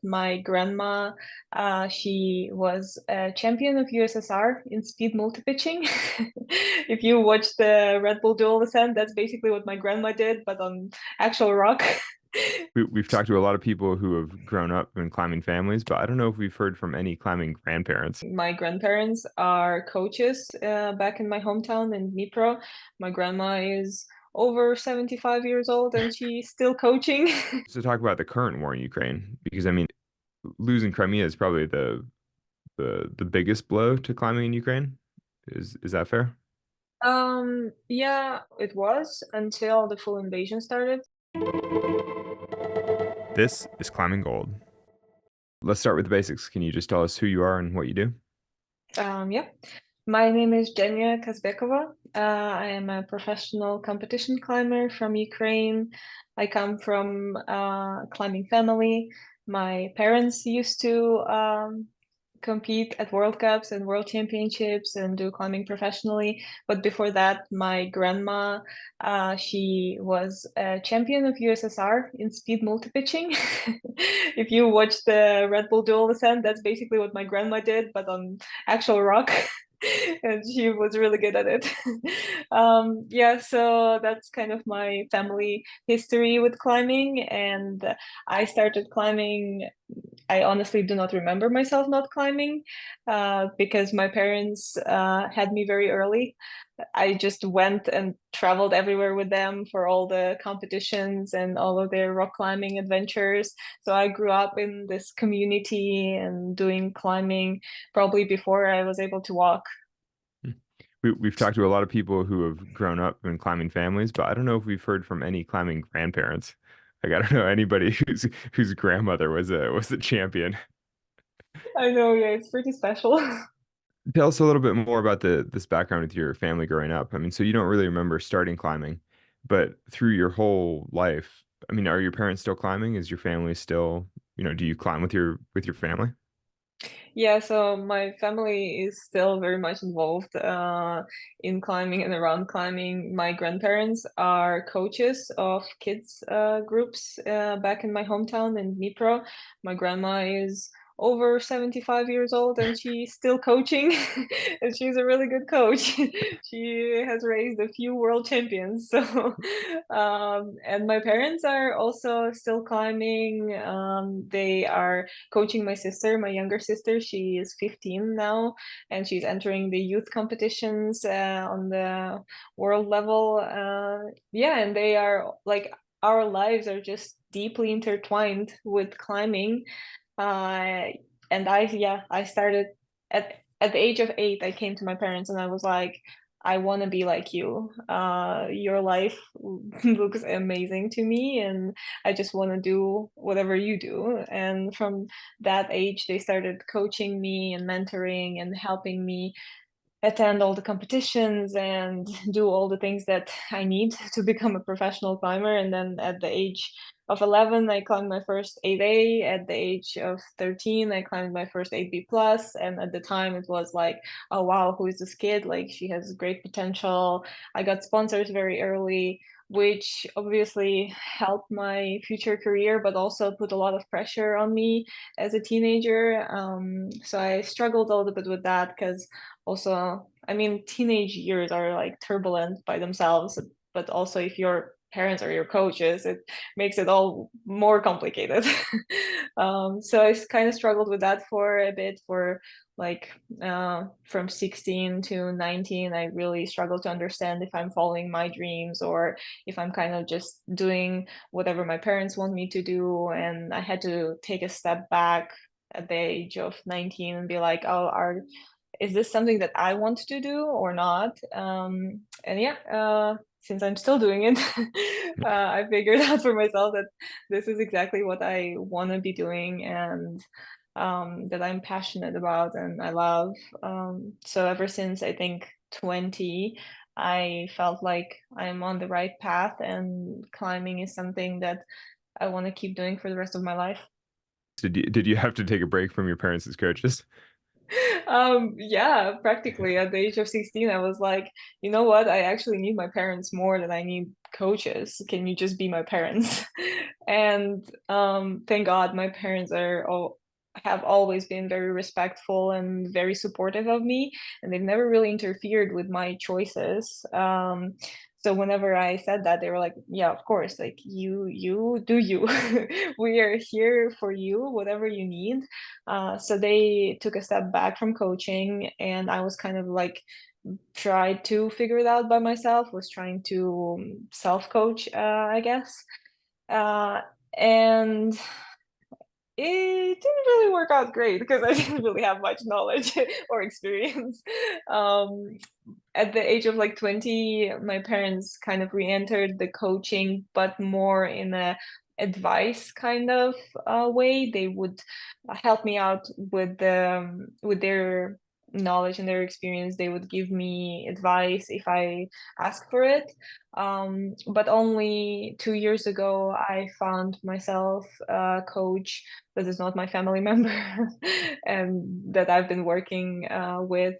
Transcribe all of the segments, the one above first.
my grandma, she was a champion of USSR in speed multipitching. If you watch the Red Bull Dual Ascent, that's basically what my grandma did, but on actual rock. We've talked to a lot of people who have grown up in climbing families, but I don't know if we've heard from any climbing grandparents. My grandparents are coaches back in my hometown in Dnipro. My grandma is over 75 years old and she's still coaching. So talk about the current war in Ukraine, because I mean, losing Crimea is probably the biggest blow to climbing in Ukraine. Is that fair? Yeah, it was until the full invasion started. This is Climbing Gold. Let's start with the basics. Can you just tell us who you are and what you do? Yeah. My name is Jenya Kazbekova. I am a professional competition climber from Ukraine. I come from a climbing family. My parents used to compete at World Cups and World Championships and do climbing professionally. But before that, my grandma, she was a champion of USSR in speed multipitching. If you watch the Red Bull Dual Ascent, that's basically what my grandma did, but on actual rock. And she was really good at it. Yeah, so that's kind of my family history with climbing. And I started climbing. I honestly do not remember myself not climbing because my parents had me very early. I just went and traveled everywhere with them for all the competitions and all of their rock climbing adventures. So I grew up in this community and doing climbing probably before I was able to walk. We've talked to a lot of people who have grown up in climbing families, but I don't know if we've heard from any climbing grandparents. Like I don't know anybody whose grandmother was a champion. I know, yeah, it's pretty special. Tell us a little bit more about the this background with your family growing up. I mean, so you don't really remember starting climbing, but through your whole life, I mean, are your parents still climbing? Is your family still, do you climb with your family? Yeah, so my family is still very much involved in climbing and around climbing. My grandparents are coaches of kids groups back in my hometown in Dnipro. My grandma is over 75 years old and she's still coaching and she's a really good coach. She has raised a few world champions. So and my parents are also still climbing. They are coaching my sister, my younger sister. She is 15 now, and she's entering the youth competitions on the world level. Yeah, and they are like our lives are just deeply intertwined with climbing. Uh, and I started at the age of 8. I came to my parents and I was like, I want to be like you. Your life looks amazing to me, and I just want to do whatever you do. And from that age, they started coaching me and mentoring and helping me attend all the competitions and do all the things that I need to become a professional climber. And then at the age of 11, I climbed my first 8A. At the age of 13, I climbed my first 8B plus. And at the time, it was like, oh wow, who is this kid? Like she has great potential. I got sponsors very early, which obviously helped my future career, but also put a lot of pressure on me as a teenager. So I struggled a little bit with that because also, I mean, teenage years are like turbulent by themselves, but also if your parents are your coaches, it makes it all more complicated. So I kind of struggled with that for a bit for like from 16 to 19. I really struggled to understand if I'm following my dreams or if I'm kind of just doing whatever my parents want me to do. And I had to take a step back at the age of 19 and be like, oh, is this something that I want to do or not? And yeah, since I'm still doing it, I figured out for myself that this is exactly what I want to be doing and that I'm passionate about and I love. So ever since I think 20, I felt like I'm on the right path and climbing is something that I want to keep doing for the rest of my life. Did you have to take a break from your parents as coaches? Yeah, practically at the age of 16, I was like, you know what? I actually need my parents more than I need coaches. Can you just be my parents? And thank God my parents have always been very respectful and very supportive of me, and they've never really interfered with my choices. So whenever I said that, they were like, "Yeah, of course, like you do you. We are here for you, whatever you need." So they took a step back from coaching, and I was kind of like tried to figure it out by myself, was trying to self-coach, I guess. Uh, and it didn't really work out great because I didn't really have much knowledge or experience. Um, at the age of like 20, my parents kind of re-entered the coaching, but more in a advice kind of way. They would help me out with their knowledge and their experience. They would give me advice if I ask for it. But only 2 years ago, I found myself a coach that is not my family member and that I've been working with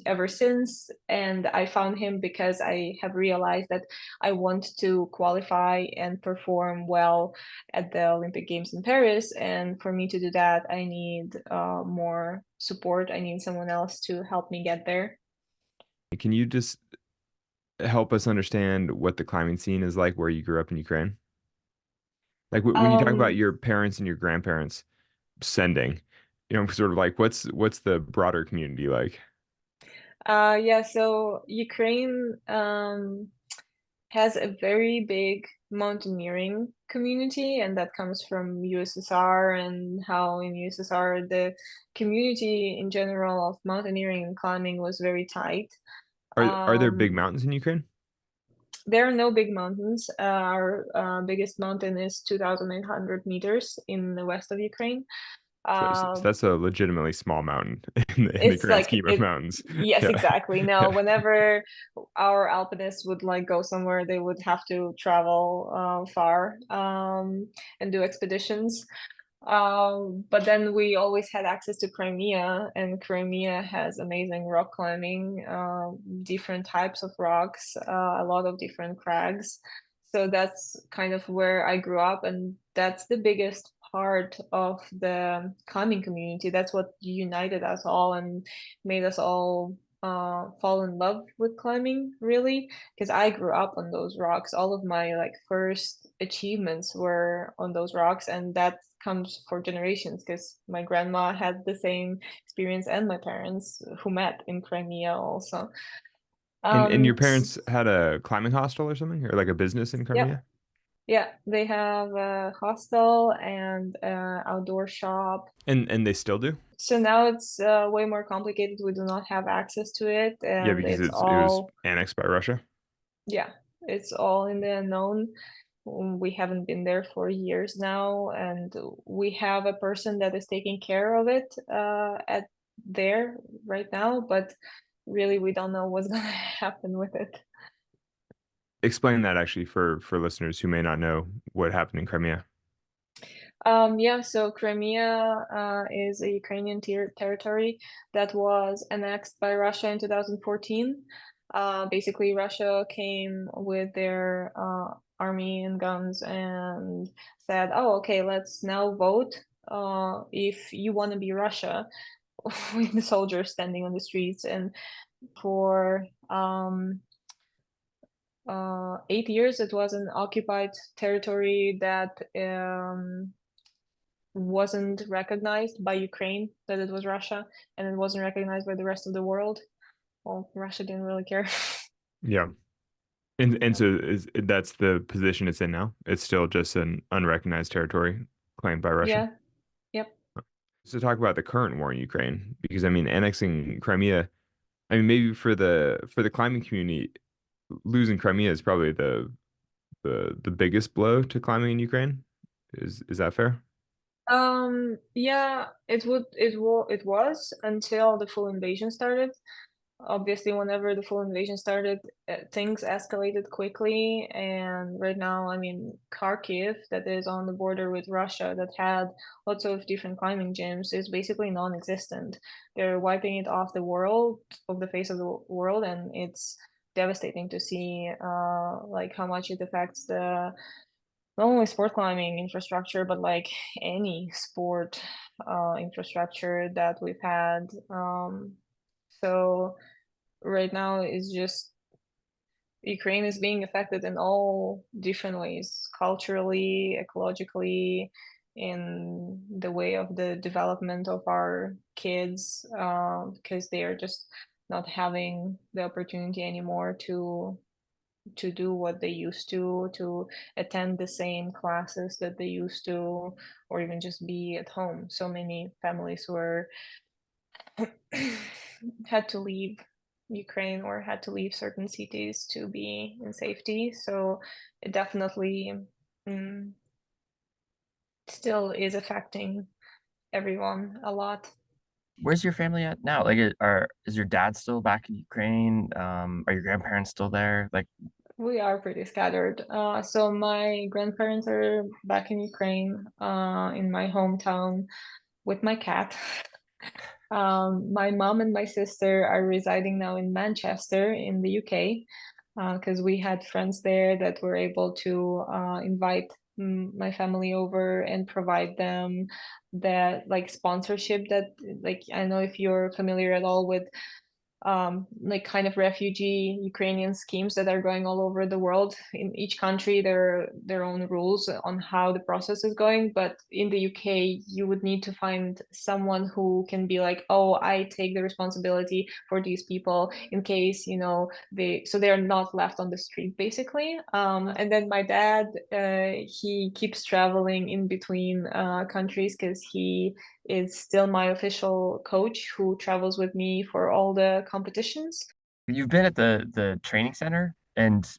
ever since. And I found him because I have realized that I want to qualify and perform well at the Olympic Games in Paris. And for me to do that, I need more support. I need someone else to help me get there. Can you just help us understand what the climbing scene is like where you grew up in Ukraine? Like when you talk about Um, your parents and your grandparents sending, sort of like what's the broader community like? yeah, so Ukraine has a very big mountaineering community, and that comes from USSR and how in USSR the community in general of mountaineering and climbing was very tight. Are there big Um, mountains in Ukraine? there are no big mountains. Our biggest mountain is 2,800 meters in the west of Ukraine. So Um, that's a legitimately small mountain in the it's grand like scheme of it, mountains. yes, Yeah. exactly. No, Yeah. whenever our alpinists would like go somewhere, they would have to travel far and do expeditions. But then we always had access to Crimea, and Crimea has amazing rock climbing, different types of rocks, a lot of different crags. So that's kind of where I grew up, and that's the biggest part of the climbing community. That's what united us all and made us all fall in love with climbing, really, because I grew up on those rocks. All of my like first achievements were on those rocks, and that comes for generations because my grandma had the same experience and my parents who met in Crimea also. And your Um, parents had a climbing hostel or something, or like a business in yeah, Crimea? yeah, they have a hostel and a outdoor shop. And they still do? So now it's way more complicated. We do not have access to it, Yeah, and because it's it was all, annexed by Russia. yeah, it's all in the unknown. We haven't been there for years now, and we have a person that is taking care of it at there right now, but really we don't know what's gonna happen with it. Explain that actually for listeners who may not know what happened in Crimea. Yeah, so Crimea is a Ukrainian territory that was annexed by Russia in 2014. Basically, Russia came with their army and guns and said, "Oh, okay, let's now vote if you want to be Russia," with the soldiers standing on the streets. And for 8 years, it was an occupied territory that wasn't recognized by Ukraine that it was Russia, and it wasn't recognized by the rest of the world. Well, Russia didn't really care. Yeah. And Yeah. so that's the position it's in now. It's still just an unrecognized territory claimed by Russia. Yeah. Yep. So talk about the current war in Ukraine, because I mean annexing Crimea, I mean maybe for the climbing community, losing Crimea is probably the biggest blow to climbing in Ukraine. Is that fair? Yeah, it was until the full invasion started. Obviously, whenever the full invasion started, things escalated quickly. And right now, I mean, Kharkiv, that is on the border with Russia, that had lots of different climbing gyms, is basically non-existent. They're wiping it off the world, off the face of the world, and it's devastating to see, like how much it affects the not only sport climbing infrastructure, but like any sport infrastructure that we've had. So right now it's just Ukraine is being affected in all different ways, culturally, ecologically, in the way of the development of our kids, because they are just not having the opportunity anymore to do what they used to attend the same classes that they used to, or even just be at home. So many families were had to leave Ukraine or had to leave certain cities to be in safety. So it definitely mm, still is affecting everyone a lot. Where's your family at now? Like, is your dad still back in Ukraine? Are your grandparents still there? Like, We are pretty scattered. So my grandparents are back in Ukraine, in my hometown with my cat. My mom and my sister are residing now in Manchester in the UK, because we had friends there that were able to invite my family over and provide them that like sponsorship that like I don't know if you're familiar at all with like kind of refugee Ukrainian schemes that are going all over the world. In each country, there are their own rules on how the process is going. But in the UK, you would need to find someone who can be like, oh, I take the responsibility for these people in case, you know, they are not left on the street, basically. And then my dad, he keeps traveling in between countries because he is still my official coach who travels with me for all the competitions. you've been at the training center, and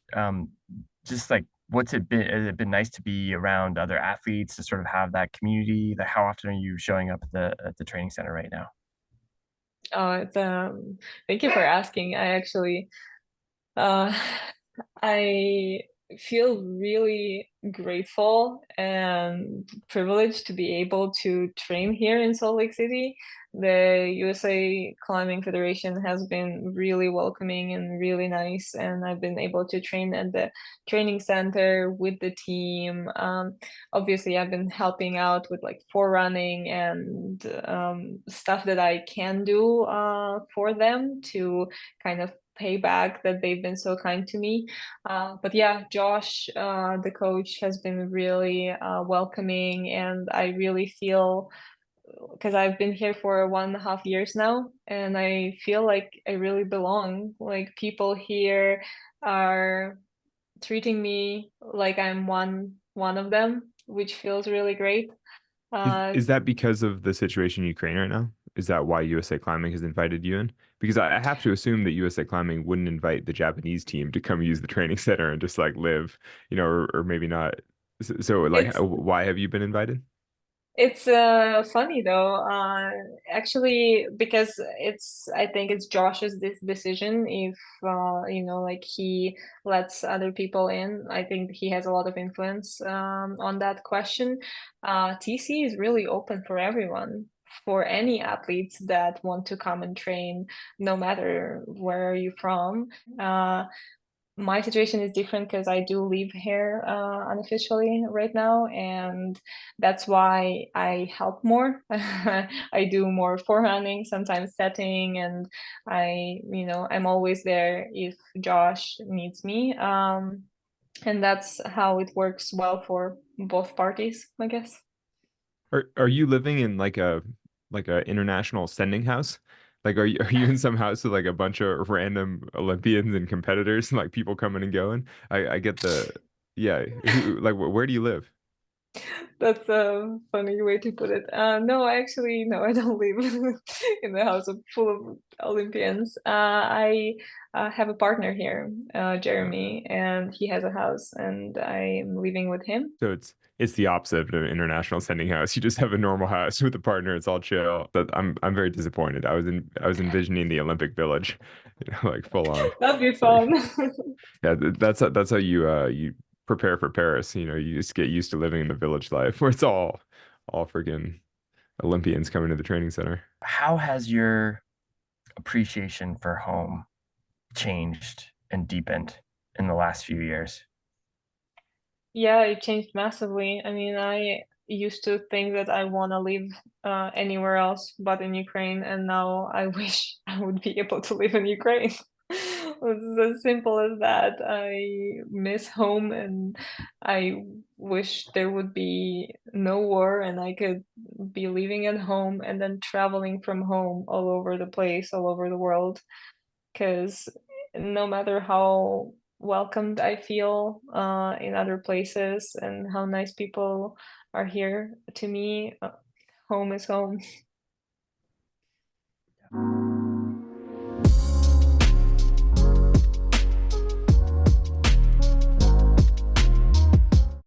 just like, what's it been? Has it been nice to be around other athletes to sort of have that community? Like, how often are you showing up at the training center right now? It's Thank you for asking. I actually uh I feel really grateful and privileged to be able to train here in Salt Lake City. The USA Climbing Federation has been really welcoming and really nice, and I've been able to train at the training center with the team. Obviously, I've been helping out with like forerunning and stuff that I can do for them to kind of pay back that they've been so kind to me. But yeah, Josh, the coach, has been really welcoming, and I really feel because I've been here for 1.5 years now, and I feel like I really belong. Like people here are treating me like I'm one of them, which feels really great. Uh, Is that because of the situation in Ukraine right now? Is that why USA Climbing has invited you in? Because I have to assume that USA Climbing wouldn't invite the Japanese team to come use the training center and just like live, or maybe not. So, like, it's why have you been invited? It's funny though, actually, because I think it's Josh's decision if you know, like he lets other people in. I think he has a lot of influence on that question. TC is really open for everyone, for any athletes that want to come and train, no matter where are you from. Uh, my situation is different because I do live here unofficially right now, and that's why I help more. I do more forehanding, sometimes setting, and you know, I'm always there if Josh needs me. And that's how it works well for both parties, I guess. Are you living in like a international sending house? Like, are you in some house with like a bunch of random Olympians and competitors, like people coming and going? I get the yeah. Like where do you live? That's a funny way to put it. No, actually, no, I don't live in the house of full of Olympians. I have a partner here, Jeremy, and he has a house, and I'm living with him. So it's the opposite of an international sending house. You just have a normal house with a partner. It's all chill. But I'm very disappointed. I was envisioning the Olympic Village, like full on. That'd be It's like fun. yeah, that's how you prepare for Paris. You just get used to living in the village life where it's all friggin' Olympians coming to the training center. How has your appreciation for home changed and deepened in the last few years? Yeah, it changed massively. I mean, I used to think that I want to live anywhere else but in Ukraine, and now I wish I would be able to live in Ukraine. It's as simple as that. I miss home, and I wish there would be no war, and I could be living at home and then traveling from home all over the place, all over the world. Because no matter how welcomed I feel in other places and how nice people are here, to me, home is home.